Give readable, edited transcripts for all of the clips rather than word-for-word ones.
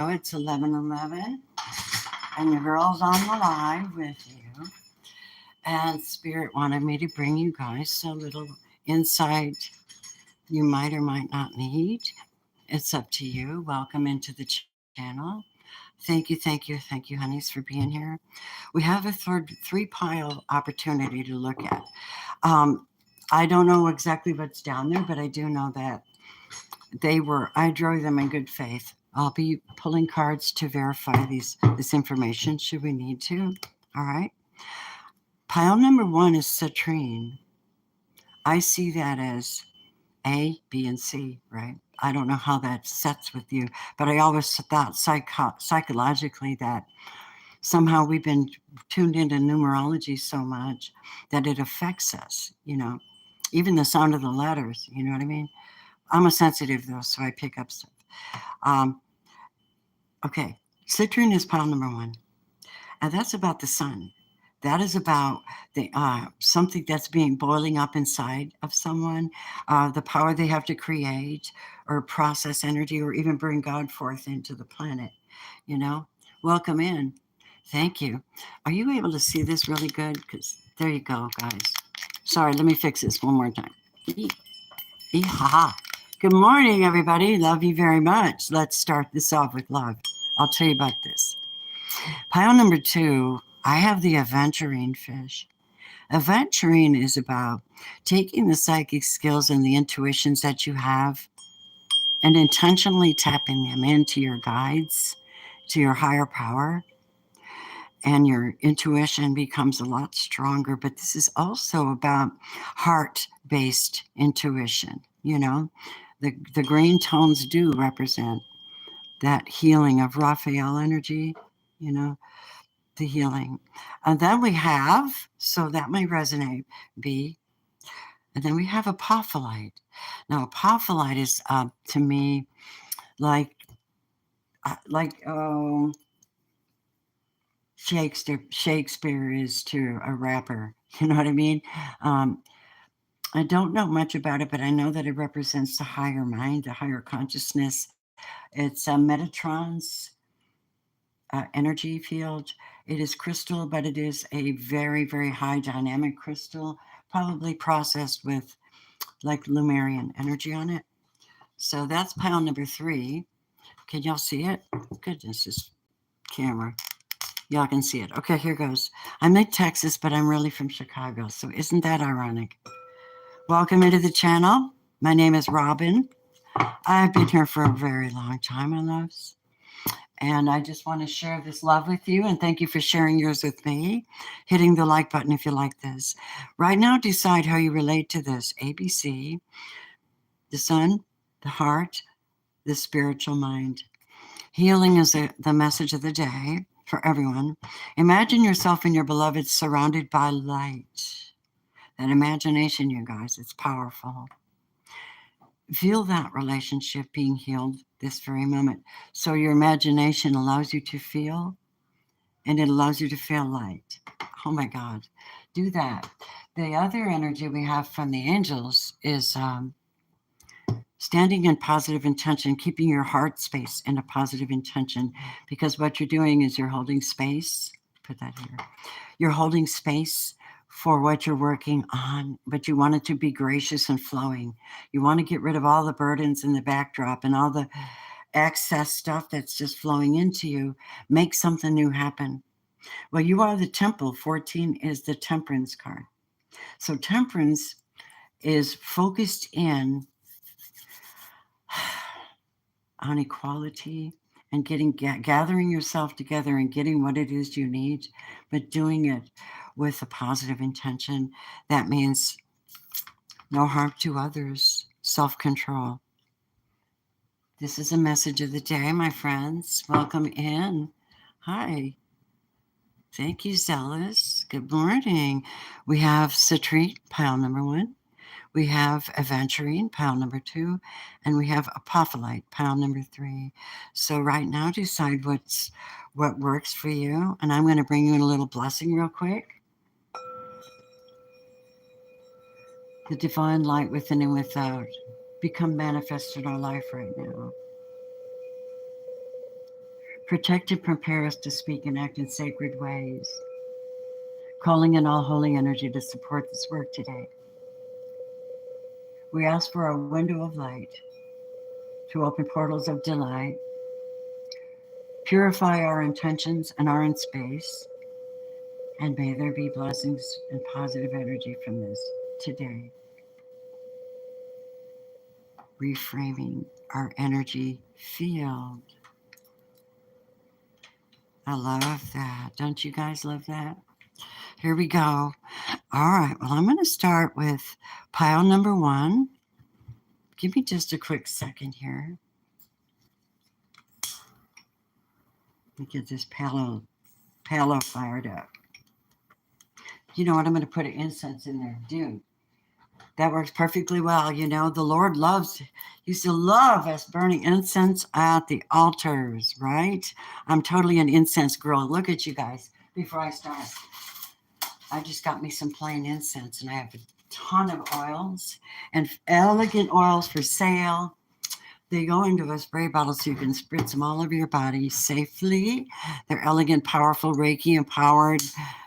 It's 11:11, and your girl's on the live with you. And Spirit wanted me to bring you guys a little insight you might or might not need. It's up to you. Welcome into the channel. Thank you, honeys, for being here. We have a three pile opportunity to look at. Um, I don't know exactly what's down there, but I do know that I drew them in good faith. I'll be pulling cards to verify this information should we need to. All right. Pile number 1 is citrine. I see that as A, B, and C, right? I don't know how that sets with you, but I always thought psychologically that somehow we've been tuned into numerology so much that it affects us, even the sound of the letters, you know what I mean? I'm a sensitive though, so I pick up stuff. Okay, citrine is pile number 1, and that's about the sun. That is about the something that's being boiling up inside of someone, the power they have to create or process energy or even bring God forth into the planet. Welcome in. Thank you. Are you able to see this really good? Because there you go, guys. Sorry, let me fix this one more time. Yeehaw. Good morning, everybody. Love you very much. Let's start this off with love. I'll tell you about this. Pile number 2, I have the aventurine fish. Aventurine is about taking the psychic skills and the intuitions that you have and intentionally tapping them into your guides, to your higher power, and your intuition becomes a lot stronger. But this is also about heart-based intuition. The green tones do represent that healing of Raphael energy, the healing. And then we have, so that may resonate, B. And then we have apophyllite. Now, apophyllite is to me like Shakespeare is to a rapper. You know what I mean? I don't know much about it, but I know that it represents the higher mind, the higher consciousness. It's Metatron's energy field. It is crystal, but it is a very, very high dynamic crystal, probably processed with like Lumerian energy on it. So that's pile number 3. Can y'all see it? Goodness, this camera. Y'all can see it. Okay, here goes. I'm in Texas, but I'm really from Chicago. So isn't that ironic? Welcome into the channel. My name is Robin. I've been here for a very long time, my loves. And I just want to share this love with you. And thank you for sharing yours with me. Hitting the like button if you like this. Right now, decide how you relate to this. ABC, the sun, the heart, the spiritual mind. Healing is the message of the day for everyone. Imagine yourself and your beloved surrounded by light. That imagination, you guys, it's powerful. Feel that relationship being healed this very moment. So your imagination allows you to feel, and it allows you to feel light. Oh my God, do that. The other energy we have from the angels is standing in positive intention, keeping your heart space in a positive intention, because what you're doing is you're holding space. Put that here. You're holding space for what you're working on, but you want it to be gracious and flowing. You want to get rid of all the burdens in the backdrop and all the excess stuff that's just flowing into you. Make something new happen. Well, you are the temple. 14 is the temperance card. So temperance is focused in on equality and gathering yourself together and getting what it is you need, but doing it with a positive intention. That means no harm to others, self-control. This is a message of the day, my friends. Welcome in. Hi. Thank you, Zealous. Good morning. We have citrine, pile number 1. We have aventurine, pile number 2, and we have apophyllite, pile number 3. So right now, decide what works for you. And I'm going to bring you in a little blessing real quick. The divine light within and without become manifest in our life right now. Protect and prepare us to speak and act in sacred ways, calling in all holy energy to support this work today. We ask for a window of light to open portals of delight, purify our intentions and our in space, and may there be blessings and positive energy from this today. Reframing our energy field. I love that. Don't you guys love that? Here we go. All right. Well, I'm going to start with pile number 1. Give me just a quick second here. Let me get this palo fired up. You know what? I'm going to put an incense in there. Dude, that works perfectly well. You know, the Lord used to love us burning incense at the altars, right? I'm totally an incense girl. Look at you guys. Before I start, I just got me some plain incense, and I have a ton of oils and elegant oils for sale. They go into a spray bottle so you can spritz them all over your body safely. They're elegant, powerful, Reiki empowered.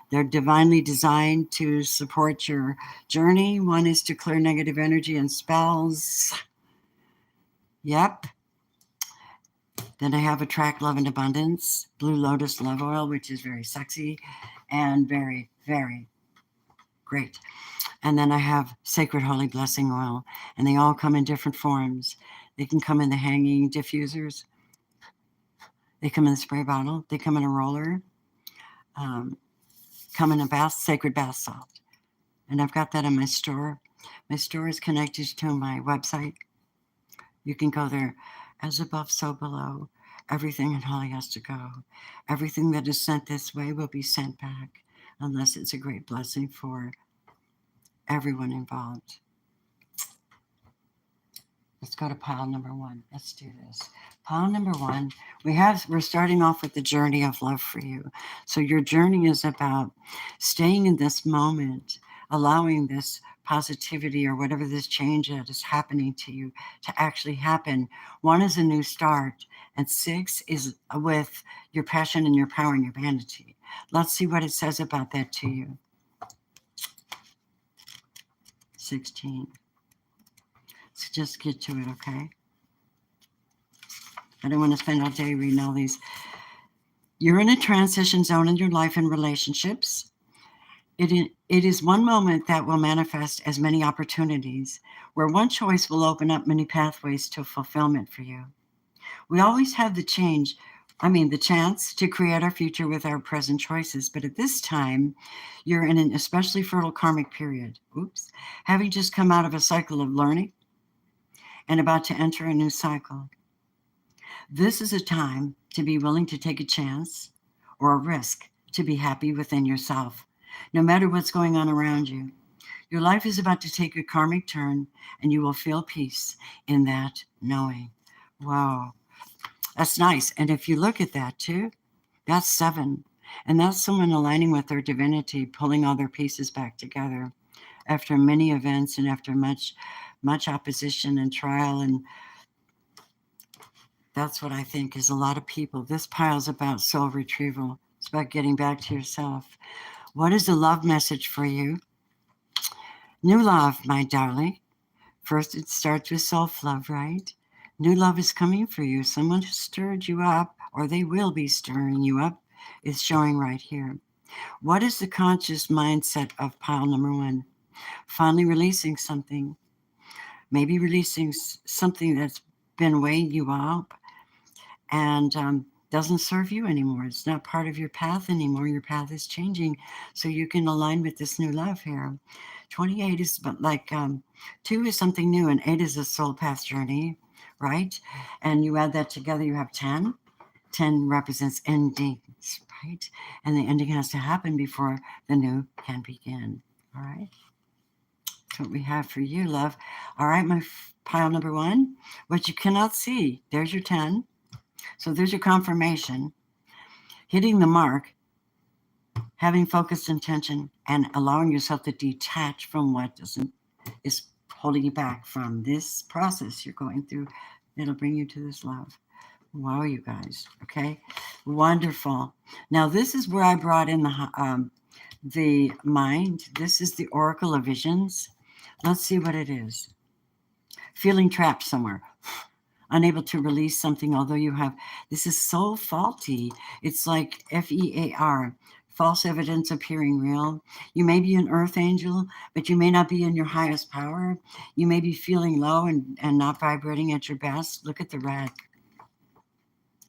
They're divinely designed to support your journey. One is to clear negative energy and spells. Yep. Then I have Attract Love and Abundance, Blue Lotus Love Oil, which is very sexy and very, very great. And then I have Sacred Holy Blessing Oil, and they all come in different forms. They can come in the hanging diffusers. They come in a spray bottle. They come in a roller. Come in a sacred bath salt. And I've got that in my store. My store is connected to my website. You can go there. As above, so below. Everything in Holly has to go. Everything that is sent this way will be sent back, unless it's a great blessing for everyone involved. Let's go to pile number 1. Let's do this. Pile number 1, we're starting off with the journey of love for you. So your journey is about staying in this moment, allowing this positivity or whatever this change that is happening to you to actually happen. 1 is a new start, and 6 is with your passion and your power and your vanity. Let's see what it says about that to you. 16. So just get to it, okay? I don't want to spend all day reading all these. You're in a transition zone in your life and relationships. It is one moment that will manifest as many opportunities, where one choice will open up many pathways to fulfillment for you. We always have the chance to create our future with our present choices. But at this time, you're in an especially fertile karmic period. Having just come out of a cycle of learning and about to enter a new cycle. This is a time to be willing to take a chance or a risk to be happy within yourself, no matter what's going on around you. Your life is about to take a karmic turn, and you will feel peace in that knowing. Wow, that's nice. And if you look at that too, that's 7. And that's someone aligning with their divinity, pulling all their pieces back together after many events and after much opposition and trial. And that's what I think is a lot of people. This pile's about soul retrieval. It's about getting back to yourself. What is the love message for you? New love, my darling. First, it starts with self-love, right? New love is coming for you. Someone who stirred you up, or they will be stirring you up, is showing right here. What is the conscious mindset of pile number 1? Finally releasing something. Maybe releasing something that's been weighing you up and doesn't serve you anymore. It's not part of your path anymore. Your path is changing, so you can align with this new love here. 28 is like 2 is something new, and 8 is a soul path journey, right? And you add that together, you have 10. 10 represents endings, right? And the ending has to happen before the new can begin. All right. That's what we have for you, love. All right, my pile number 1. What you cannot see, there's your 10. So there's your confirmation. Hitting the mark, having focused intention, and allowing yourself to detach from what is holding you back from this process you're going through. It'll bring you to this love. Wow, you guys. Okay. Wonderful. Now, this is where I brought in the mind. This is the Oracle of Visions. Let's see what it is. Feeling trapped somewhere, unable to release something, although you have. This is so faulty. It's like FEAR, false evidence appearing real. You may be an earth angel, but you may not be in your highest power. You may be feeling low and not vibrating at your best. Look at the red.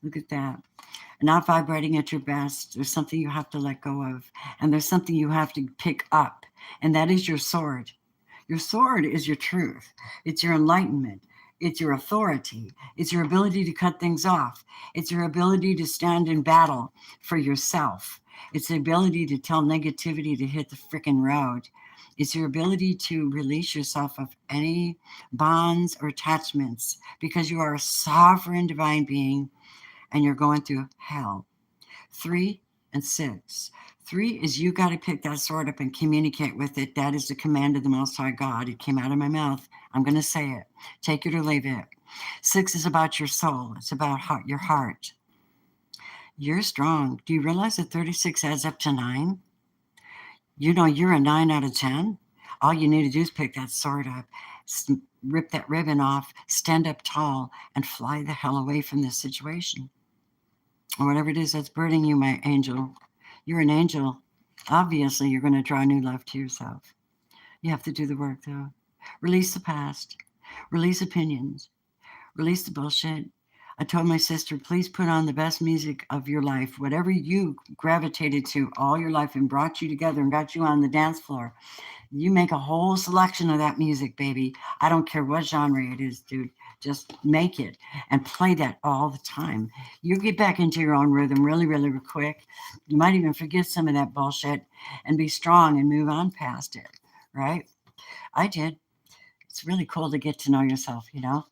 Look at that. Not vibrating at your best. There's something you have to let go of. And there's something you have to pick up. And that is your sword. Your sword is your truth. It's your enlightenment. It's your authority. It's your ability to cut things off. It's your ability to stand in battle for yourself. It's the ability to tell negativity to hit the frickin' road. It's your ability to release yourself of any bonds or attachments because you are a sovereign divine being and you're going through hell. 3 and 6. 3 is you got to pick that sword up and communicate with it. That is the command of the Most High God. It came out of my mouth. I'm going to say it. Take it or leave it. 6 is about your soul. It's about your heart. You're strong. Do you realize that 36 adds up to 9? You know you're a 9 out of 10. All you need to do is pick that sword up, rip that ribbon off, stand up tall, and fly the hell away from this situation. Or whatever it is that's burdening you, my angel. You're an angel. Obviously, you're going to draw new love to yourself. You have to do the work, though. Release the past. Release opinions. Release the bullshit. I told my sister, please put on the best music of your life. Whatever you gravitated to all your life and brought you together and got you on the dance floor. You make a whole selection of that music, baby. I don't care what genre it is, dude. Just make it and play that all the time. You get back into your own rhythm really, really quick. You might even forget some of that bullshit and be strong and move on past it, right? I did. It's really cool to get to know yourself, you know?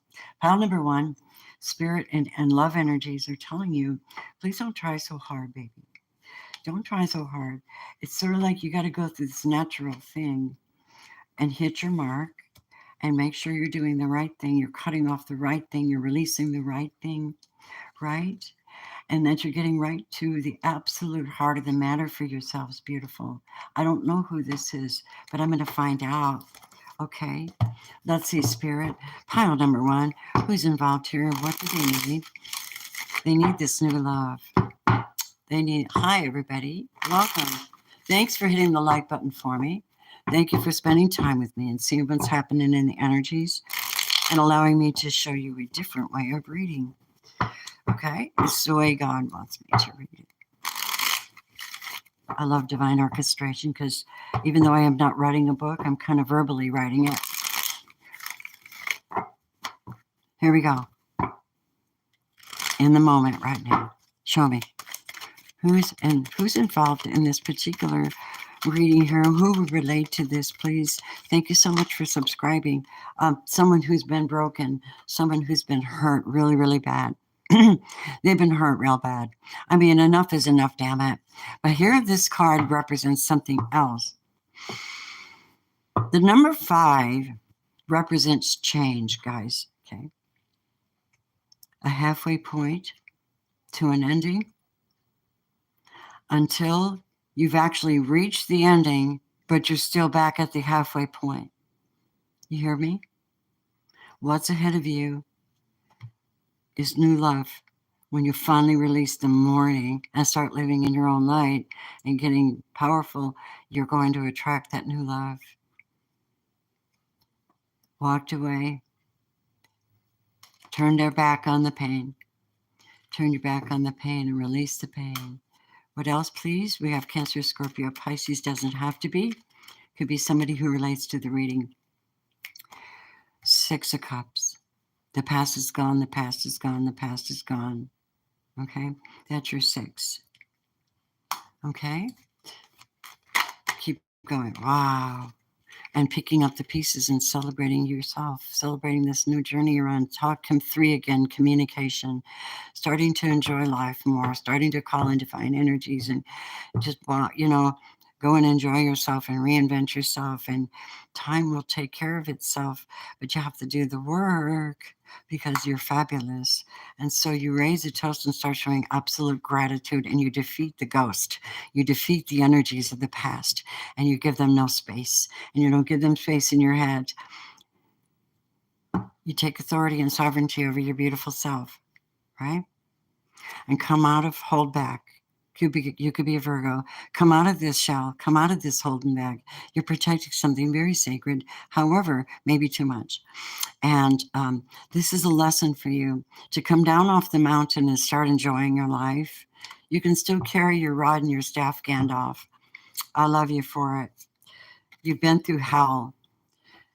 Pile number 1, spirit and love energies are telling you, please don't try so hard, baby. Don't try so hard. It's sort of like you got to go through this natural thing and hit your mark and make sure you're doing the right thing. You're cutting off the right thing. You're releasing the right thing, right? And that you're getting right to the absolute heart of the matter for yourselves. Beautiful. I don't know who this is, but I'm going to find out. Okay. Let's see, spirit. Pile number 1. Who's involved here? What do they need? They need this new love. Hi, everybody. Welcome. Thanks for hitting the like button for me. Thank you for spending time with me and seeing what's happening in the energies and allowing me to show you a different way of reading. Okay? It's the way God wants me to read it. I love divine orchestration because even though I am not writing a book, I'm kind of verbally writing it. Here we go. In the moment right now. Show me. Who's involved in this particular reading here? Who would relate to this, please? Thank you so much for subscribing. Someone who's been broken, someone who's been hurt really, really bad. They've been hurt real bad. I mean, enough is enough, damn it. But here, this card represents something else. The number 5 represents change, guys. Okay. A halfway point to an ending until you've actually reached the ending, but you're still back at the halfway point. You hear me? What's ahead of you is new love. When you finally release the mourning and start living in your own light and getting powerful, you're going to attract that new love. Walked away. Turn their back on the pain. Turn your back on the pain and release the pain. What else, please? We have Cancer, Scorpio, Pisces. Doesn't have to be. Could be somebody who relates to the reading. 6 of Cups. The past is gone. The past is gone. The past is gone. Okay? That's your 6. Okay? Keep going. Wow. And picking up the pieces and celebrating yourself, celebrating this new journey you're on. Talk 3 again, communication, starting to enjoy life more, starting to call in divine energies and just, you know, Go and enjoy yourself and reinvent yourself, and time will take care of itself. But you have to do the work because you're fabulous. And so you raise a toast and start showing absolute gratitude, and you defeat the ghost. You defeat the energies of the past, and you give them no space, and you don't give them space in your head. You take authority and sovereignty over your beautiful self, right? And come out of hold back. You could be a Virgo. Come out of this shell. Come out of this holding back. You're protecting something very sacred. However, maybe too much. And this is a lesson for you to come down off the mountain and start enjoying your life. You can still carry your rod and your staff, Gandalf. I love you for it. You've been through hell.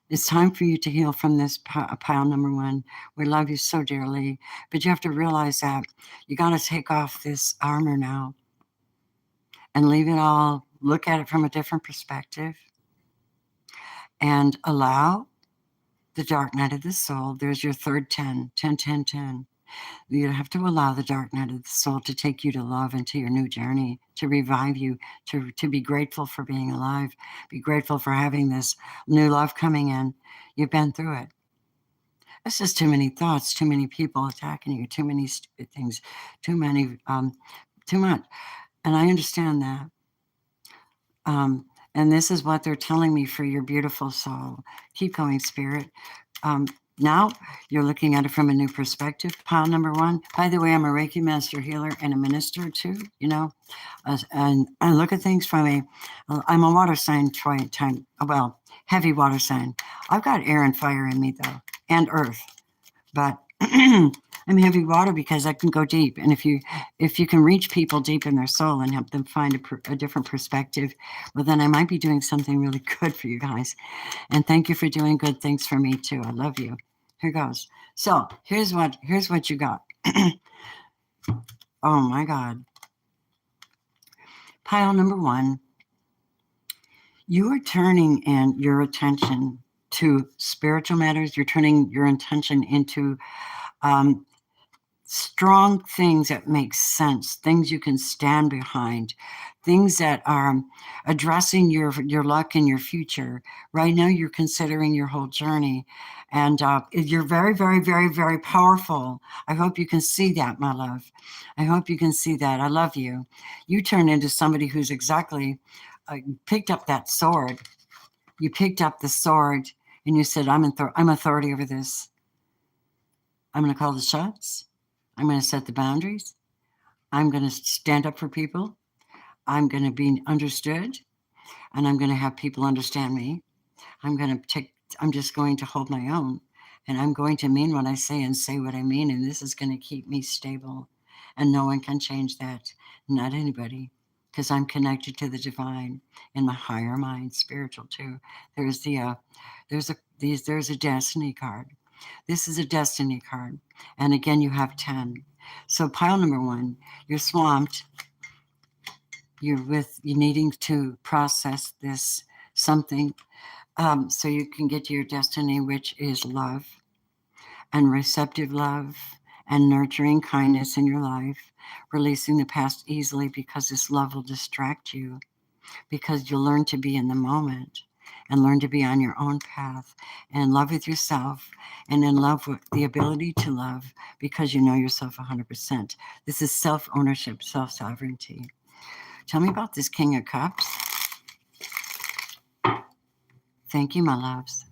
It's time for you to heal from this pile number one. We love you so dearly, but you have to realize that you got to take off this armor now and leave it all, look at it from a different perspective, and allow the dark night of the soul. There's your third 10, 10, 10, 10. You have to allow the dark night of the soul to take you to love and to your new journey, to revive you, to be grateful for being alive, be grateful for having this new love coming in. You've been through it. It's just too many thoughts, too many people attacking you, too many stupid things, too much. And I understand that. And this is what they're telling me for your beautiful soul. Keep going, Spirit. Now you're looking at it from a new perspective. Pile number one. By the way, I'm a Reiki master healer and a minister too, and I look at things from I'm a water sign, well, heavy water sign. I've got air and fire in me though, and earth, but I'm heavy water because I can go deep. And if you can reach people deep in their soul and help them find a different perspective, well, then I might be doing something really good for you guys. And thank you for doing good things for me too. I love you. Here goes. So here's what you got. Oh my God. Pile number one. You are turning in your attention to spiritual matters. You're turning your attention into strong things that make sense, things you can stand behind, things that are addressing your luck and your future. Right now, you're considering your whole journey, and you're very, very, very, very powerful. I hope you can see that, my love. I hope you can see that. I love you. You turn into somebody who's exactly picked up that sword. You picked up the sword, and you said, I'm authority over this. I'm going to call the shots. I'm going to set the boundaries. I'm going to stand up for people. I'm going to be understood, and I'm going to have people understand me. I'm just going to hold my own, and I'm going to mean what I say and say what I mean, and this is going to keep me stable, and no one can change that, not anybody, because I'm connected to the divine in my higher mind, spiritual too. There's a destiny card. This is a destiny card. And again, you have 10. So pile number one, you're swamped. You're needing to process this something so you can get to your destiny, which is love and receptive love and nurturing kindness in your life, releasing the past easily because this love will distract you, because you'll learn to be in the moment and learn to be on your own path and in love with yourself and in love with the ability to love because you know yourself 100%. This is self-ownership, self-sovereignty. Tell me about this King of Cups. Thank you, my loves.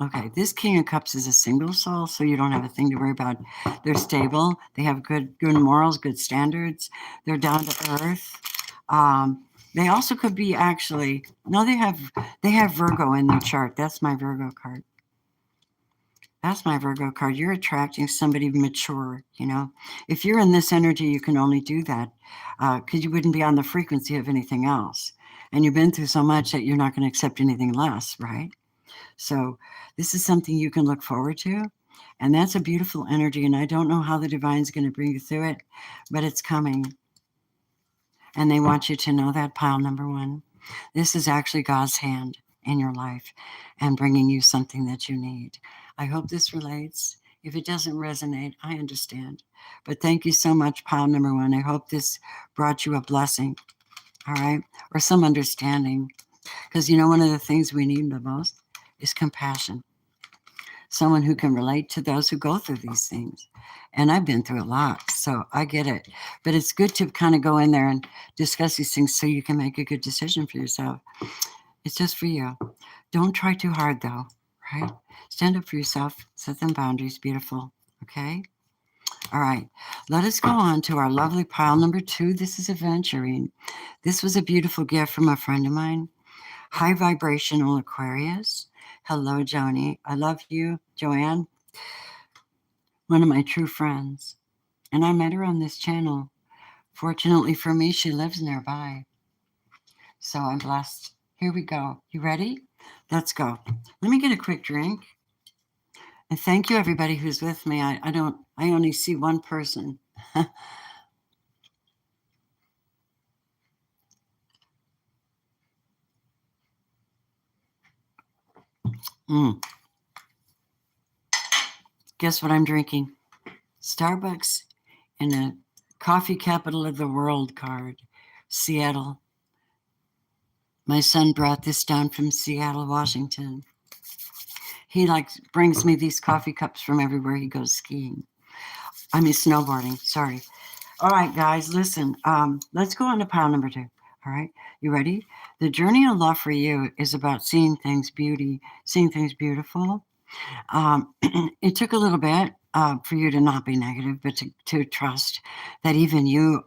Okay, this King of Cups is a single soul, so you don't have a thing to worry about. They're stable. They have good morals, good standards. They're down to earth. They also could be actually, no, they have Virgo in their chart. That's my Virgo card. That's my Virgo card. You're attracting somebody mature, If you're in this energy, you can only do that because you wouldn't be on the frequency of anything else. And you've been through so much that you're not going to accept anything less, right? So this is something you can look forward to. And that's a beautiful energy. And I don't know how the divine's going to bring you through it, but it's coming. And they want you to know that, pile number one. This is actually God's hand in your life and bringing you something that you need. I hope this relates. If it doesn't resonate, I understand. But thank you so much, pile number one. I hope this brought you a blessing. all right, or some understanding. Because, you know, one of the things we need the most is compassion. Someone who can relate to those who go through these things. And I've been through a lot, so I get it. But it's good to kind of go in there and discuss these things so you can make a good decision for yourself. It's just for you. Don't try too hard, though, right? Stand up for yourself, set them boundaries. Beautiful. Okay? All right. Let us go on to our lovely pile number 2. This is adventuring. This was a beautiful gift from a friend of mine. High vibrational Aquarius. Hello, Joni. I love you, Joanne, one of my true friends. And I met her on this channel. Fortunately for me, she lives nearby. So I'm blessed. Here we go. You ready? Let's go. Let me get a quick drink. And thank you, everybody who's with me. I only see one person. Guess what I'm drinking? Starbucks and a coffee capital of the world card, Seattle. My son brought this down from Seattle, Washington. He brings me these coffee cups from everywhere he goes skiing. I mean, snowboarding. Sorry. All right, guys, listen. Let's go on to pile number 2. All right, you ready? The journey of love for you is about seeing things beautiful. It took a little bit for you to not be negative, but to trust that even you,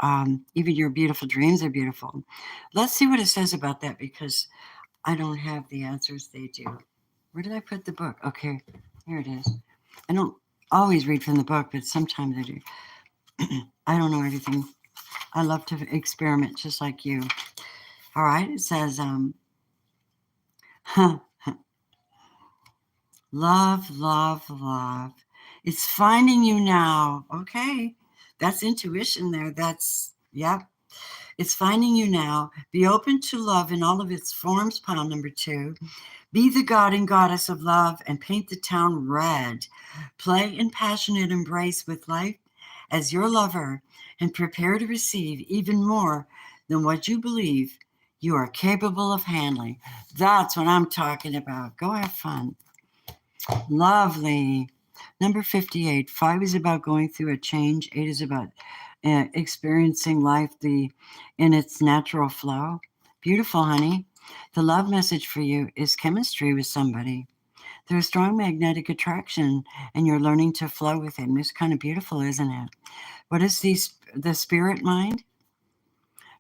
even your beautiful dreams are beautiful. Let's see what it says about that, because I don't have the answers. They do. Where did I put the book? Okay, here it is. I don't always read from the book, but sometimes I do. I don't know everything. I love to experiment just like you. All right, it says, love, love, love. It's finding you now. Okay, that's intuition there. Yep. It's finding you now. Be open to love in all of its forms, pile number 2. Be the god and goddess of love and paint the town red. Play in passionate embrace with life as your lover and prepare to receive even more than what you believe you are capable of handling. That's what I'm talking about. Go have fun. Lovely. Number 58. 5 is about going through a change. 8 is about experiencing life in its natural flow. Beautiful, honey. The love message for you is chemistry with somebody. There's strong magnetic attraction, and you're learning to flow with it. And it's kind of beautiful, isn't it? What is the spirit mind?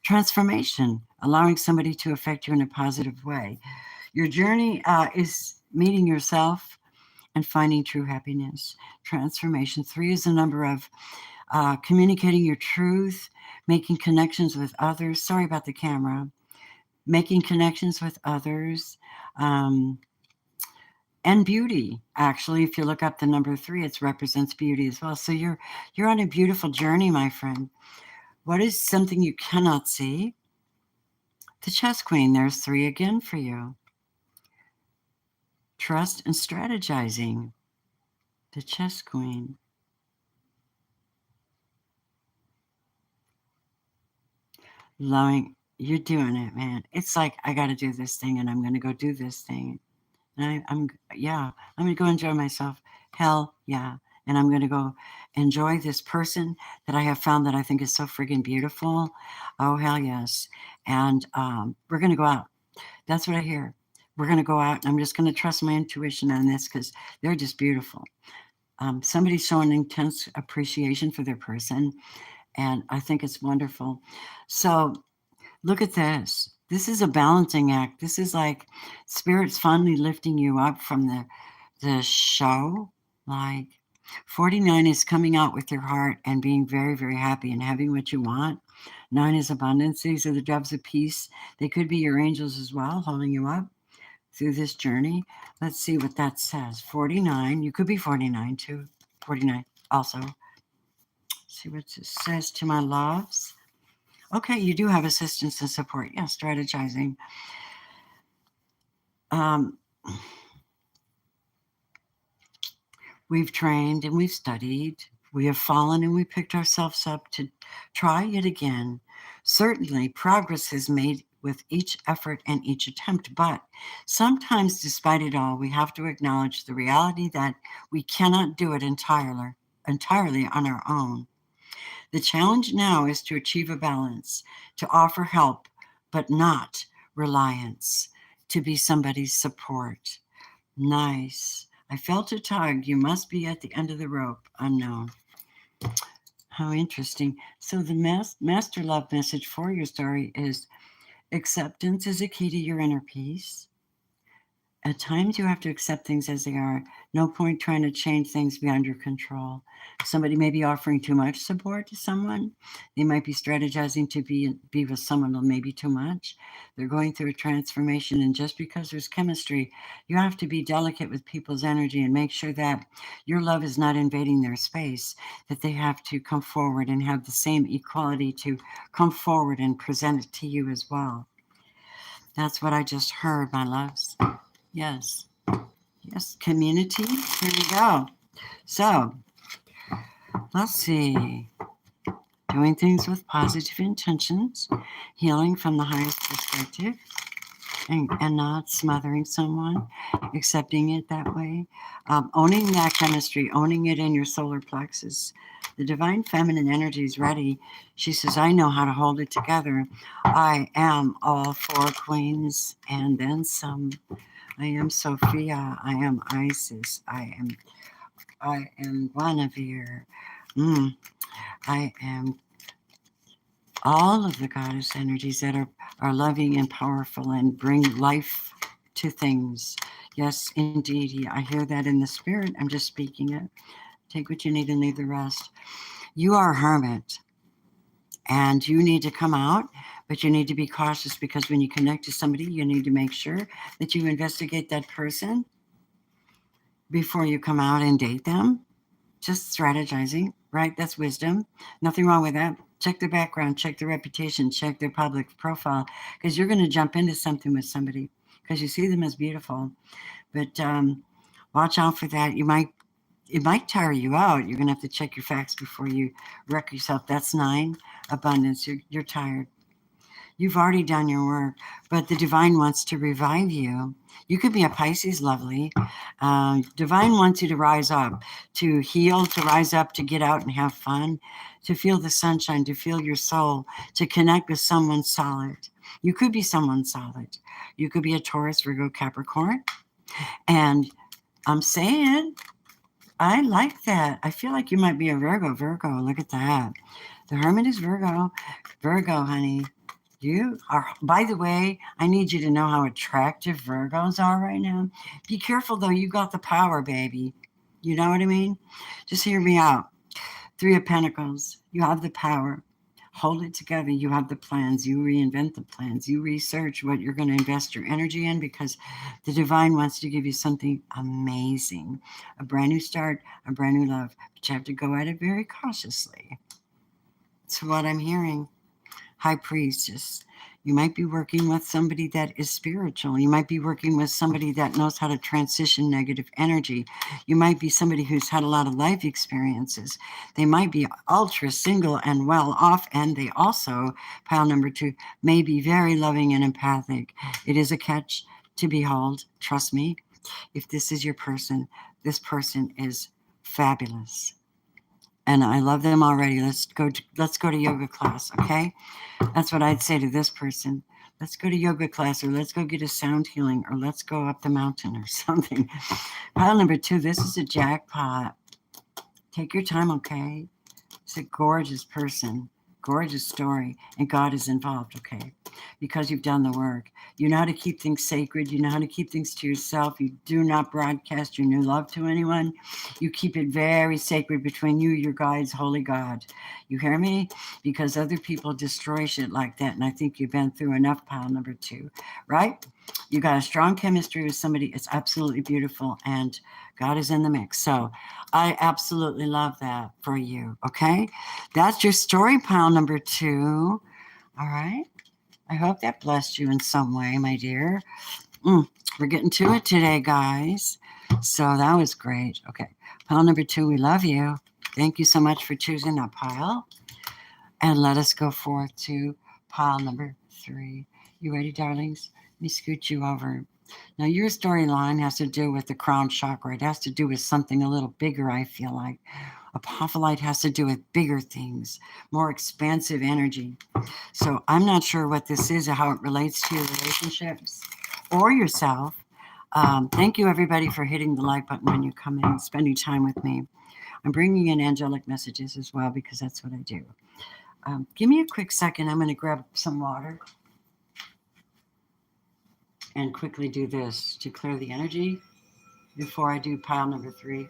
Transformation, allowing somebody to affect you in a positive way. Your journey is meeting yourself and finding true happiness. Transformation. 3 is the number of communicating your truth, making connections with others. Sorry about the camera. Making connections with others. And beauty. Actually, if you look up the number 3, it represents beauty as well. So you're on a beautiful journey, my friend. What is something you cannot see? The chess queen. There's 3 again for you. Trust and strategizing. The chess queen. Allowing, you're doing it, man. It's like, I got to do this thing, and I'm going to go do this thing. And I'm going to go enjoy myself. Hell yeah. And I'm going to go enjoy this person that I have found that I think is so friggin' beautiful. Oh, hell yes. And we're going to go out. That's what I hear. We're going to go out, and I'm just going to trust my intuition on this, because they're just beautiful. Somebody's showing intense appreciation for their person, and I think it's wonderful. So look at this. This is a balancing act. This is like spirit's finally lifting you up from the show. Like 49 is coming out with your heart and being very, very happy and having what you want. 9 is abundance. These are the doves of peace. They could be your angels as well, holding you up through this journey. Let's see what that says. 49. You could be 49 too. 49 also. See what it says to my loves. Okay, you do have assistance and support. Yeah, strategizing. We've trained and we've studied. We have fallen and we picked ourselves up to try it again. Certainly, progress is made with each effort and each attempt, but sometimes, despite it all, we have to acknowledge the reality that we cannot do it entirely on our own. The challenge now is to achieve a balance, to offer help, but not reliance, to be somebody's support. Nice. I felt a tug. You must be at the end of the rope. Unknown. How interesting. So, the master love message for your story is acceptance is a key to your inner peace. At times, you have to accept things as they are. No point trying to change things beyond your control. Somebody may be offering too much support to someone. They might be strategizing to be with someone maybe too much. They're going through a transformation, and just because there's chemistry, you have to be delicate with people's energy and make sure that your love is not invading their space, that they have to come forward and have the same equality to come forward and present it to you as well. That's what I just heard, my loves. Yes. Yes, community. Here we go. So, let's see. Doing things with positive intentions, healing from the highest perspective, and not smothering someone, accepting it that way, owning that chemistry, owning it in your solar plexus. The divine feminine energy is ready. She says, I know how to hold it together. I am all four queens and then some. I am Sophia. I am Isis. I am Guinevere. I am all of the goddess energies that are loving and powerful and bring life to things. Yes, indeed. I hear that in the spirit. I'm just speaking it. Take what you need and leave the rest. You are a hermit and you need to come out, but you need to be cautious because when you connect to somebody, you need to make sure that you investigate that person before you come out and date them. Just strategizing, right? That's wisdom. Nothing wrong with that. Check their background, check their reputation, check their public profile, because you're going to jump into something with somebody because you see them as beautiful. But watch out for that. It might tire you out. You're going to have to check your facts before you wreck yourself. That's 9, abundance. You're tired. You've already done your work, but the divine wants to revive you. You could be a Pisces, lovely. Divine wants you to rise up, to heal, to rise up, to get out and have fun, to feel the sunshine, to feel your soul, to connect with someone solid. You could be someone solid. You could be a Taurus, Virgo, Capricorn. And I'm saying, I like that. I feel like you might be a Virgo. Look at that. The Hermit is Virgo. Virgo, honey. You are, by the way, I need you to know how attractive Virgos are right now. Be careful though, you got the power, baby. You know what I mean? Just hear me out. 3 of Pentacles, you have the power. Hold it together. You have the plans. You reinvent the plans. You research what you're going to invest your energy in because the divine wants to give you something amazing. A brand new start, a brand new love. But you have to go at it very cautiously. That's what I'm hearing. High Priestess. You might be working with somebody that is spiritual. You might be working with somebody that knows how to transition negative energy. You might be somebody who's had a lot of life experiences. They might be ultra single and well off, and they also, pile number 2, may be very loving and empathic. It is a catch to behold. Trust me. If this is your person, this person is fabulous. And I love them already. Let's go to yoga class, okay? That's what I'd say to this person. Let's go to yoga class, or let's go get a sound healing, or let's go up the mountain or something. Pile number 2, this is a jackpot. Take your time, okay? It's a gorgeous person, gorgeous story, and God is involved, okay? Because you've done the work. You know how to keep things sacred. You know how to keep things to yourself. You do not broadcast your new love to anyone. You keep it very sacred between you, your guides, holy God. You hear me? Because other people destroy shit like that, and I think you've been through enough, pile number 2, right? You got a strong chemistry with somebody. It's absolutely beautiful, and God is in the mix. So I absolutely love that for you, okay? That's your story, pile number 2. All right? I hope that blessed you in some way, my dear. We're getting to it today, guys. So that was great. Okay. Pile number 2, we love you. Thank you so much for choosing that pile. And let us go forth to pile number 3. You ready, darlings? Let me scoot you over. Now, your storyline has to do with the crown chakra. It has to do with something a little bigger, I feel like. Apophyllite has to do with bigger things, more expansive energy. So I'm not sure what this is or how it relates to your relationships or yourself. Thank you, everybody, for hitting the like button when you come in and spending time with me. I'm bringing in angelic messages as well because that's what I do. Give me a quick second. I'm going to grab some water and quickly do this to clear the energy before I do pile number 3.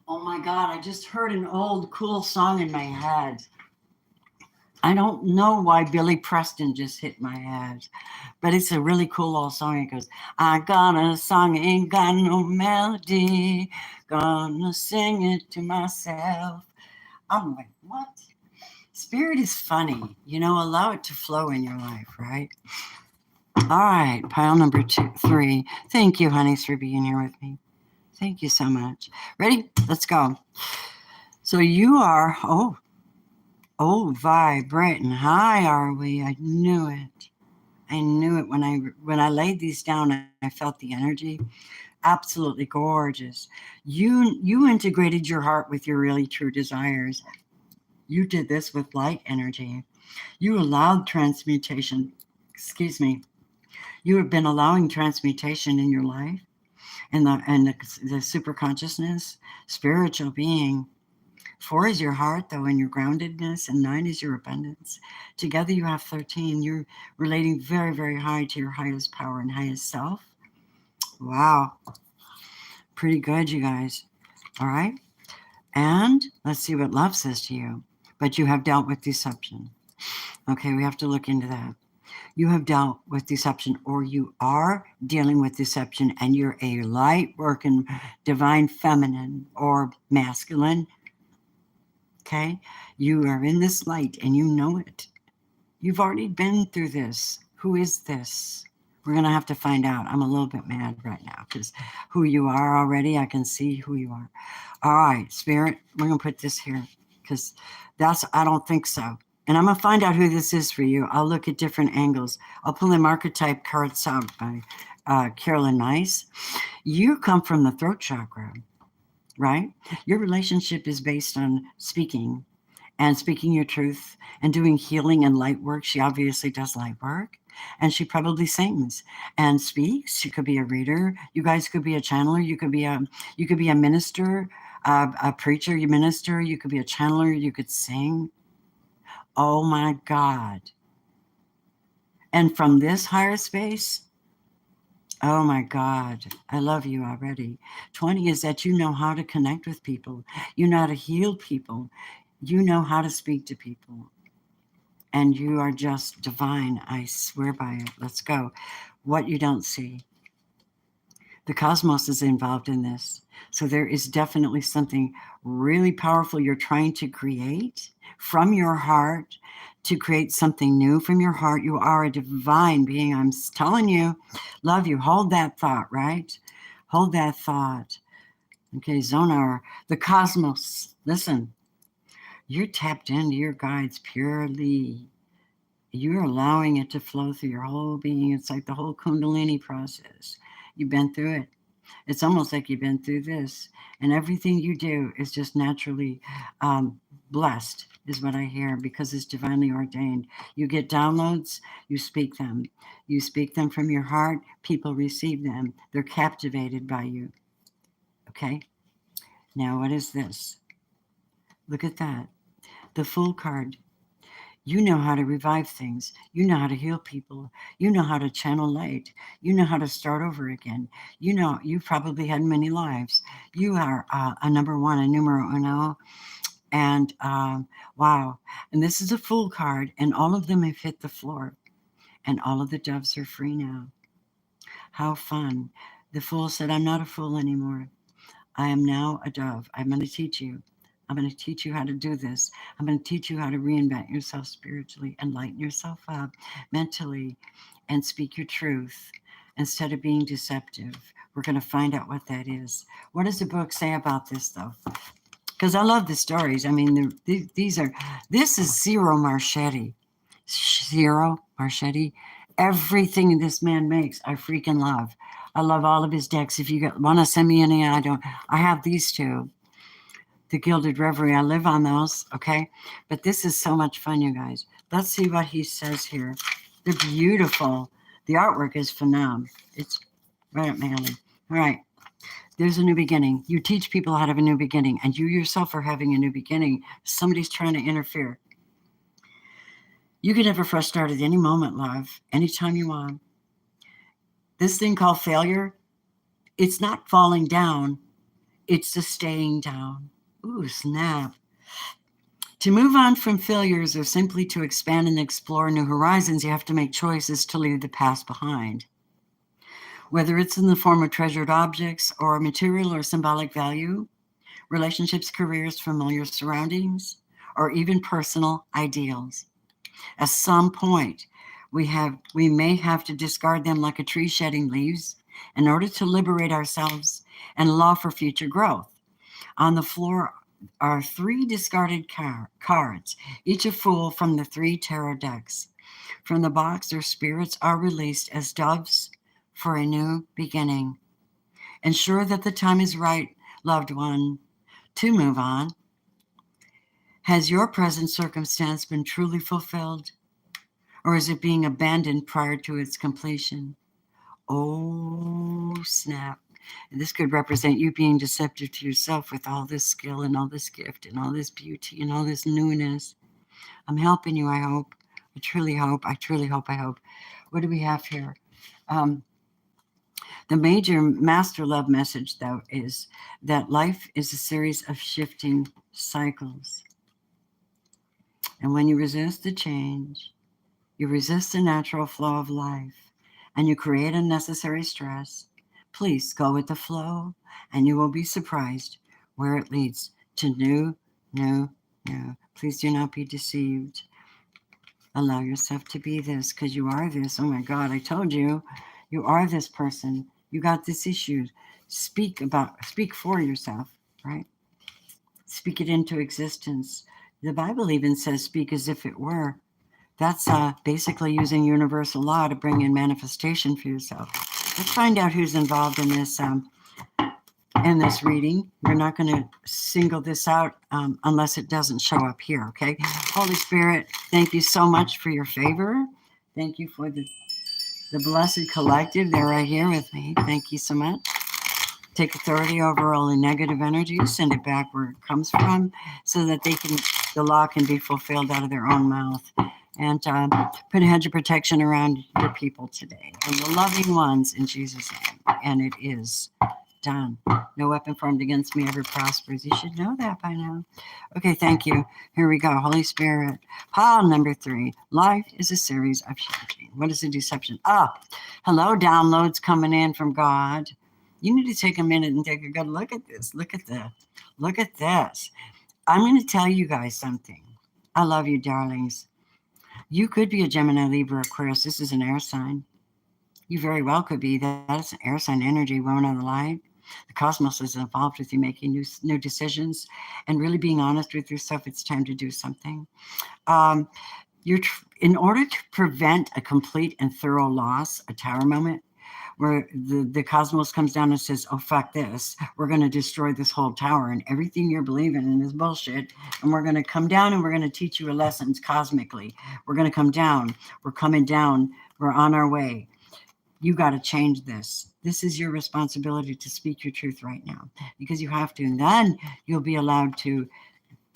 Oh my God, I just heard an old cool song in my head. I don't know why Billy Preston just hit my head, but it's a really cool old song. It goes, I got a song, ain't got no melody, gonna sing it to myself. I'm like, what? Spirit is funny. Allow it to flow in your life, right? All right, pile number 3. Thank you, honeys, for being here with me. Thank you so much. Ready? Let's go. So you are, vibrating high, are we? I knew it. I knew it when I laid these down. I felt the energy. Absolutely gorgeous. You integrated your heart with your really true desires. You did this with light energy. You allowed transmutation. Excuse me. You have been allowing transmutation in your life, and the super consciousness, spiritual being. 4 is your heart, though, and your groundedness, and 9 is your abundance. Together you have 13. You're relating very, very high to your highest power and highest self. Wow. Pretty good, you guys. All right. And let's see what love says to you. But you have dealt with deception. Okay, we have to look into that. You have dealt with deception, or you are dealing with deception, and you're a light working divine feminine or masculine. Okay, you are in this light and you know it. You've already been through this. Who is this? We're going to have to find out. I'm a little bit mad right now because who you are already, I can see who you are. All right, Spirit, we're going to put this here because I don't think so. And I'm going to find out who this is for you. I'll look at different angles. I'll pull them archetype cards out by Carolyn Nice. You come from the throat chakra, right? Your relationship is based on speaking and speaking your truth and doing healing and light work. She obviously does light work, and she probably sings and speaks. She could be a reader. You guys could be a channeler. You could be a minister, a preacher. You minister. You could be a channeler. You could sing. Oh my God! And from this higher space, oh my God, I love you already. 20 is that you know how to connect with people. You know how to heal people. You know how to speak to people. And you are just divine. I swear by it. Let's go. What you don't see. The cosmos is involved in this. So there is definitely something really powerful you're trying to create from your heart, to create something new from your heart. You are a divine being. I'm telling you, love you. Hold that thought, right? Hold that thought. Okay, Zonar, the cosmos. Listen, you're tapped into your guides purely. You're allowing it to flow through your whole being. It's like the whole Kundalini process. You've been through it. It's almost like you've been through this. And everything you do is just naturally blessed, is what I hear, because it's divinely ordained. You get downloads, you speak them. You speak them from your heart, people receive them. They're captivated by you. Okay? Now, what is this? Look at that. The Fool card. You know how to revive things. You know how to heal people. You know how to channel light. You know how to start over again. You know, you've probably had many lives. You are a number one, a numero uno. And wow. And this is a Fool card, and all of them have hit the floor, and all of the doves are free now. How fun. The Fool said, I'm not a fool anymore. I am now a dove. I'm going to teach you. I'm going to teach you how to do this. I'm going to teach you how to reinvent yourself spiritually and lighten yourself up mentally and speak your truth instead of being deceptive. We're going to find out what that is. What does the book say about this, though? Because I love the stories. I mean, this is Zero Marchetti. Zero Marchetti. Everything this man makes, I freaking love. I love all of his decks. If you want to send me any, I have these two. The Gilded Reverie. I live on those, okay? But this is so much fun, you guys. Let's see what he says here. They're beautiful. The artwork is phenomenal. It's right up my alley. All right. There's a new beginning. You teach people how to have a new beginning, and you yourself are having a new beginning. Somebody's trying to interfere. You can have a fresh start at any moment, love, anytime you want. This thing called failure, it's not falling down, it's the staying down. Ooh, snap. To move on from failures or simply to expand and explore new horizons, you have to make choices to leave the past behind. Whether it's in the form of treasured objects or material or symbolic value, relationships, careers, familiar surroundings, or even personal ideals. At some point, we may have to discard them like a tree shedding leaves in order to liberate ourselves and allow for future growth. On the floor are 3 discarded cards, each a fool from the 3 tarot decks. From the box, their spirits are released as doves for a new beginning. Ensure that the time is right, loved one, to move on. Has your present circumstance been truly fulfilled? Or is it being abandoned prior to its completion? Oh, snap. And this could represent you being deceptive to yourself with all this skill and all this gift and all this beauty and all this newness. I'm helping you, I hope. I truly hope. I truly hope. I hope. What do we have here? The major master love message, though, is that life is a series of shifting cycles. And when you resist the change, you resist the natural flow of life, and you create unnecessary stress. Please go with the flow, and you will be surprised where it leads to new. Please do not be deceived. Allow yourself to be this, because you are this. Oh my God, I told you, you are this person. You got this issue. Speak for yourself, right? Speak it into existence. The Bible even says, speak as if it were. That's basically using universal law to bring in manifestation for yourself. Let's find out who's involved in this reading. We're not going to single this out unless it doesn't show up here, okay? Holy Spirit, thank you so much for your favor. Thank you for the blessed collective. They're right here with me. Thank you so much. Take authority over all the negative energy, send it back where it comes from, so that the law can be fulfilled out of their own mouth. And put a hedge of protection around your people today and the loving ones in Jesus' name. And it is done. No weapon formed against me ever prospers. You should know that by now. Okay, thank you. Here we go. Holy Spirit. Pile number 3. Life is a series of shifting. What is a deception? Hello, downloads coming in from God. You need to take a minute and take a good look at this. Look at this. I'm going to tell you guys something. I love you, darlings. You could be a Gemini, Libra, Aquarius. This is an air sign. You very well could be. That's an air sign energy, woman of the light. The cosmos is involved with you making new decisions and really being honest with yourself. It's time to do something. In order to prevent a complete and thorough loss, a tower moment, where the cosmos comes down and says, oh, fuck this. We're going to destroy this whole tower and everything you're believing in is bullshit. And we're going to come down and we're going to teach you a lesson cosmically. We're going to come down. We're coming down. We're on our way. You got to change this. This is your responsibility to speak your truth right now, because you have to. And then you'll be allowed to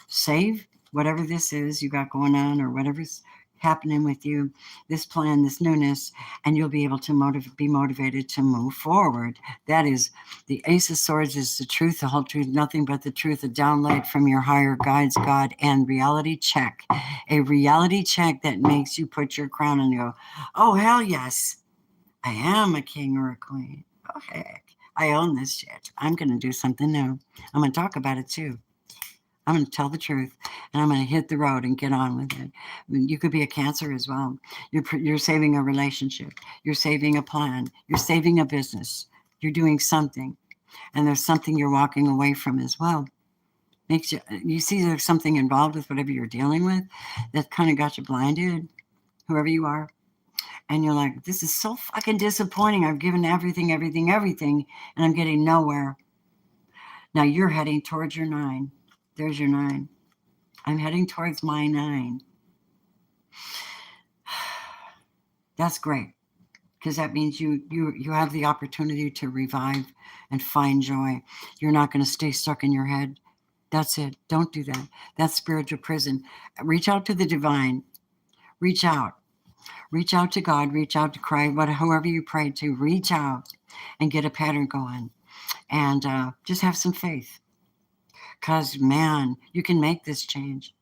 save whatever this is you got going on or whatever's happening with you, this plan, this newness, and you'll be able to be motivated to move forward. That is the Ace of Swords is the truth, the whole truth, nothing but the truth, a downlight from your higher guides, God, and reality check. A reality check that makes you put your crown and go, oh, hell yes, I am a king or a queen. Oh, heck, I own this shit. I'm going to do something new. I'm going to talk about it too. I'm going to tell the truth, and I'm going to hit the road and get on with it. I mean, you could be a Cancer as well. You're saving a relationship. You're saving a plan. You're saving a business. You're doing something, and there's something you're walking away from as well. Makes you see there's something involved with whatever you're dealing with that kind of got you blinded, whoever you are. And you're like, this is so fucking disappointing. I've given everything, and I'm getting nowhere. Now you're heading towards your 9. There's your 9. I'm heading towards my 9. That's great, because that means you have the opportunity to revive and find joy. You're not going to stay stuck in your head. That's it. Don't do that. That's spiritual prison. Reach out to the divine. Reach out. Reach out to God. Reach out to Christ. Whoever you pray to, reach out and get a pattern going. And just have some faith. Because, man, you can make this change.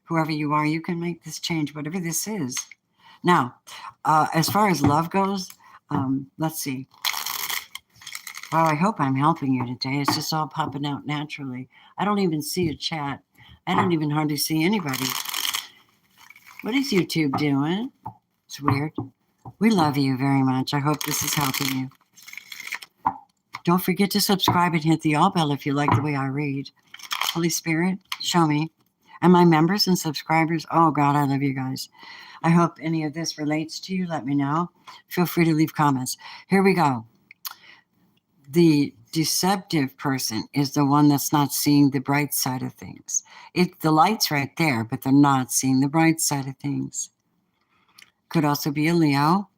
Whoever you are, you can make this change, whatever this is. Now, as far as love goes, let's see. Well, I hope I'm helping you today. It's just all popping out naturally. I don't even see a chat. I don't even hardly see anybody. What is YouTube doing? It's weird. We love you very much. I hope this is helping you. Don't forget to subscribe and hit the all bell if you like the way I read. Holy Spirit, show me. And my members and subscribers, oh God, I love you guys. I hope any of this relates to you. Let me know. Feel free to leave comments. Here we go. The deceptive person is the one that's not seeing the bright side of things. The light's right there, but they're not seeing the bright side of things. Could also be a Leo.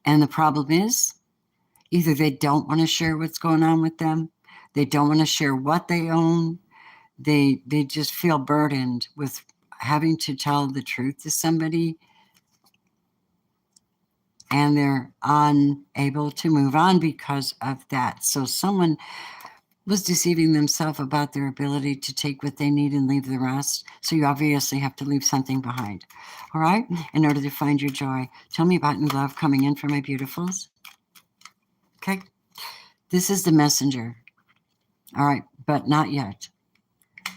And the problem is, either they don't want to share what's going on with them, they don't want to share what they own, they just feel burdened with having to tell the truth to somebody, and they're unable to move on because of that. So someone was deceiving themselves about their ability to take what they need and leave the rest. So you obviously have to leave something behind. All right? In order to find your joy. Tell me about new love coming in for my beautifuls. Okay? This is the messenger. All right, but not yet.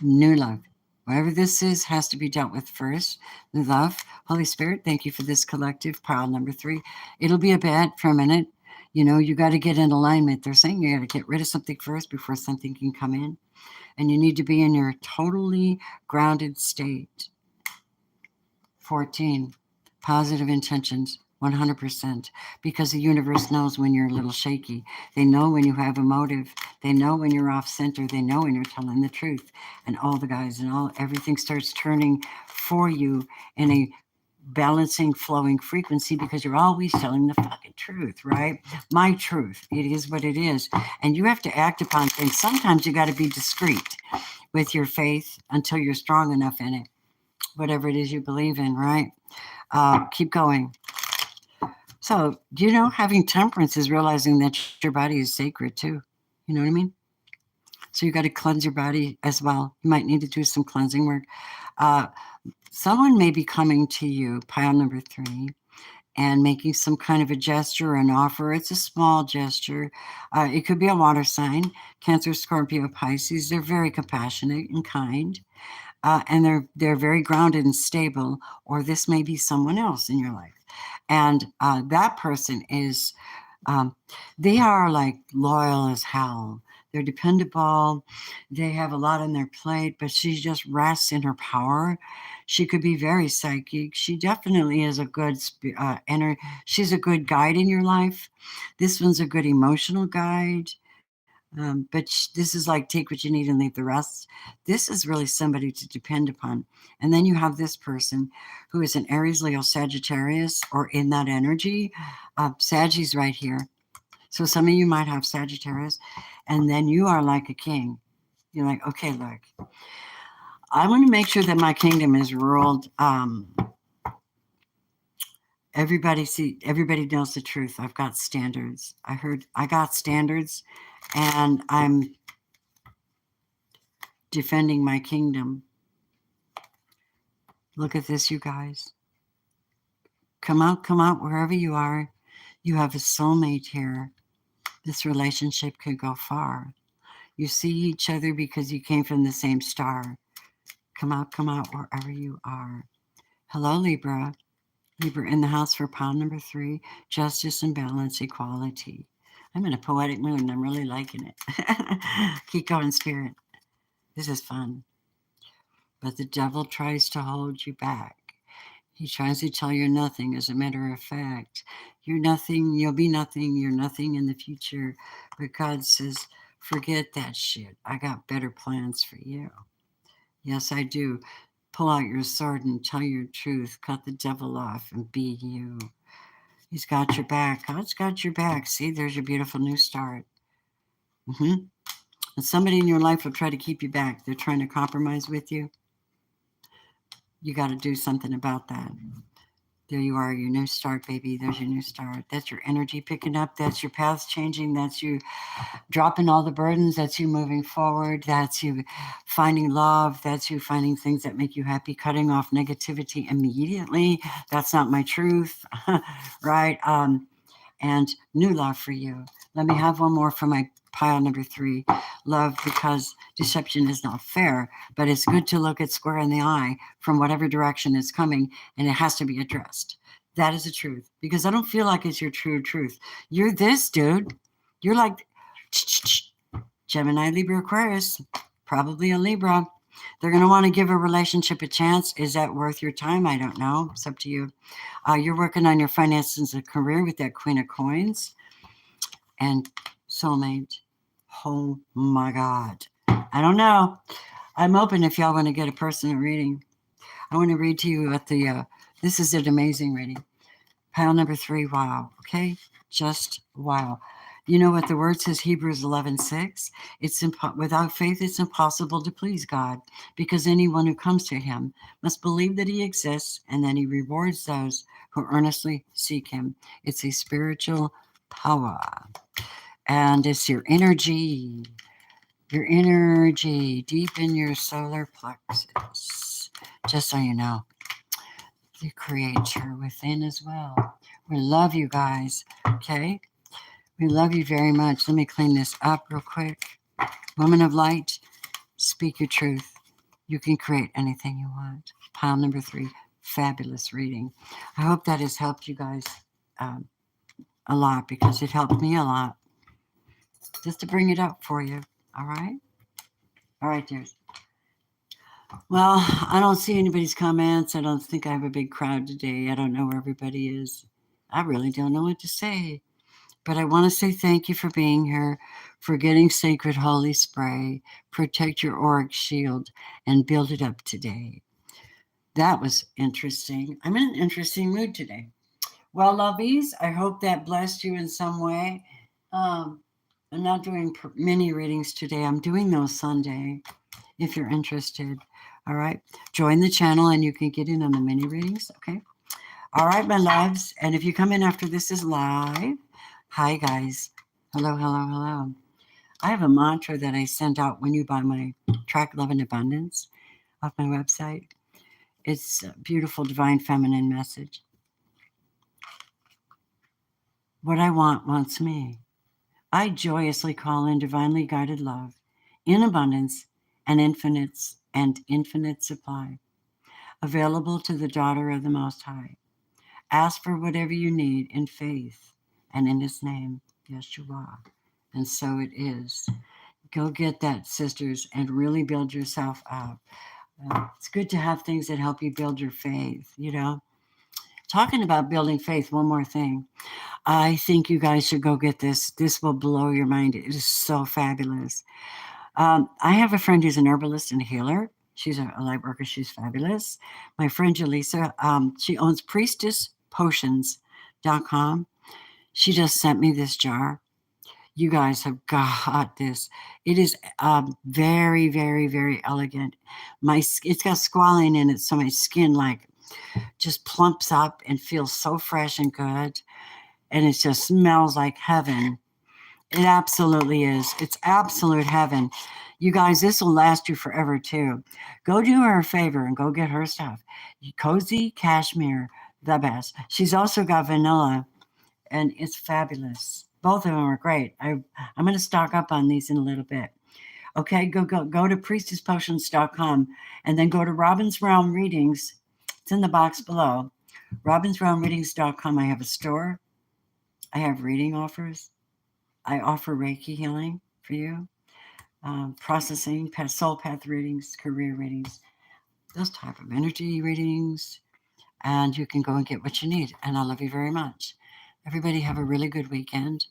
New love. Whatever this is has to be dealt with first. New love. Holy Spirit, thank you for this collective pile number 3. It'll be a bit for a minute. You know, you got to get in alignment. They're saying you got to get rid of something first before something can come in. And you need to be in your totally grounded state. 14. Positive intentions. 100%, because the universe knows when you're a little shaky. They know when you have a motive. They know when you're off center. They know when you're telling the truth. And all the guys and everything starts turning for you in a balancing, flowing frequency, because you're always telling the fucking truth, right? My truth. It is what it is. And you have to act upon things. Sometimes you got to be discreet with your faith until you're strong enough in it. Whatever it is you believe in, right? Keep going. So, having temperance is realizing that your body is sacred too. You know what I mean? So you got to cleanse your body as well. You might need to do some cleansing work. Someone may be coming to you, pile number 3, and making some kind of a gesture or an offer. It's a small gesture. It could be a water sign, Cancer, Scorpio, Pisces. They're very compassionate and kind. And they're very grounded and stable, or this may be someone else in your life. And that person is, they are like loyal as hell. They're dependable. They have a lot on their plate, but she just rests in her power. She could be very psychic. She definitely is a good she's a good guide in your life. This one's a good emotional guide. But this is like take what you need and leave the rest. This is really somebody to depend upon. And then you have this person who is an Aries, Leo, Sagittarius, or in that energy. Sagi's right here. So some of you might have Sagittarius, and then you are like a king. You're like, okay, look, I want to make sure that my kingdom is ruled. Everybody knows the truth. I've got standards. I got standards, and I'm defending my kingdom. Look at this, you guys. Come out wherever you are. You have a soulmate here. This relationship could go far. You see each other because you came from the same star. Come out wherever you are. Hello, Libra. Libra in the house for pile number 3, justice and balance, equality. I'm in a poetic mood and I'm really liking it. Keep going, Spirit. This is fun. But the devil tries to hold you back. He tries to tell you nothing. As a matter of fact, you're nothing, you'll be nothing, you're nothing in the future. But God says, forget that shit. I got better plans for you. Yes, I do. Pull out your sword and tell your truth. Cut the devil off and be you. He's got your back. God's got your back. See, there's your beautiful new start. And somebody in your life will try to keep you back. They're trying to compromise with you. You got to do something about that. There you are, your new start, baby. There's your new start. That's your energy picking up. That's your paths changing. That's you dropping all the burdens. That's you moving forward. That's you finding love. That's you finding things that make you happy, cutting off negativity immediately. That's not my truth, right? And new love for you. Let me have one more for my pile number 3. Love, because deception is not fair, but it's good to look it square in the eye from whatever direction it's coming, and it has to be addressed. That is the truth, because I don't feel like it's your true truth. You're this, dude. You're like Gemini, Libra, Aquarius, probably a Libra. They're going to want to give a relationship a chance. Is that worth your time? I don't know. It's up to you. You're working on your finances and career with that Queen of Coins and soulmate. Oh my God. I don't know. I'm open if y'all want to get a personal reading. I want to read to you at the, this is an amazing reading. Pile number 3, wow. Okay? Just wow. You know what the word says, Hebrews 11:6? It's without faith, it's impossible to please God, because anyone who comes to him must believe that he exists, and then he rewards those who earnestly seek him. It's a spiritual power, and it's your energy deep in your solar plexus. Just so you know, the creator within as well. We love you guys, okay? We love you very much. Let me clean this up real quick. Woman of light, speak your truth. You can create anything you want. Pile number 3, fabulous reading. I hope that has helped you guys a lot, because it helped me a lot. Just to bring it up for you. All right? All right, dears. Well, I don't see anybody's comments. I don't think I have a big crowd today. I don't know where everybody is. I really don't know what to say. But I want to say thank you for being here, for getting Sacred Holy Spray, protect your auric shield, and build it up today. That was interesting. I'm in an interesting mood today. Well, lovies, I hope that blessed you in some way. I'm not doing mini readings today. I'm doing those Sunday, if you're interested. All right. Join the channel and you can get in on the mini readings. Okay. All right, my loves. And if you come in after this is live, hi, guys. Hello, hello, hello. I have a mantra that I send out when you buy my Track Love and Abundance off my website. It's a beautiful, divine, feminine message. What I want wants me. I joyously call in divinely guided love in abundance and infinite supply, available to the daughter of the Most High. Ask for whatever you need in faith and in his name, Yeshua. And so it is. Go get that, sisters, and really build yourself up. It's good to have things that help you build your faith, you know. Talking about building faith, one more thing. I think you guys should go get this. This will blow your mind. It is so fabulous. I have a friend who's an herbalist and healer. She's a light worker. She's fabulous. My friend Jaleesa, she owns priestesspotions.com. She just sent me this jar. You guys have got this. It is very, very, very elegant. It's got squalene in it, so my skin like just plumps up and feels so fresh and good, and it just smells like heaven. It absolutely is. It's absolute heaven. You guys, this will last you forever too. Go do her a favor and go get her stuff. Cozy Cashmere, the best. She's also got vanilla, and it's fabulous. Both of them are great. I'm going to stock up on these in a little bit. Okay, go to priestesspotions.com and then go to Robin's Realm Readings. It's in the box below. RobinsRealmReadings.com. I have a store. I have reading offers. I offer Reiki healing for you, processing, soul path readings, career readings, those type of energy readings, and you can go and get what you need. And I love you very much. Everybody have a really good weekend.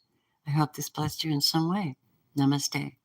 I hope this blessed you in some way. Namaste.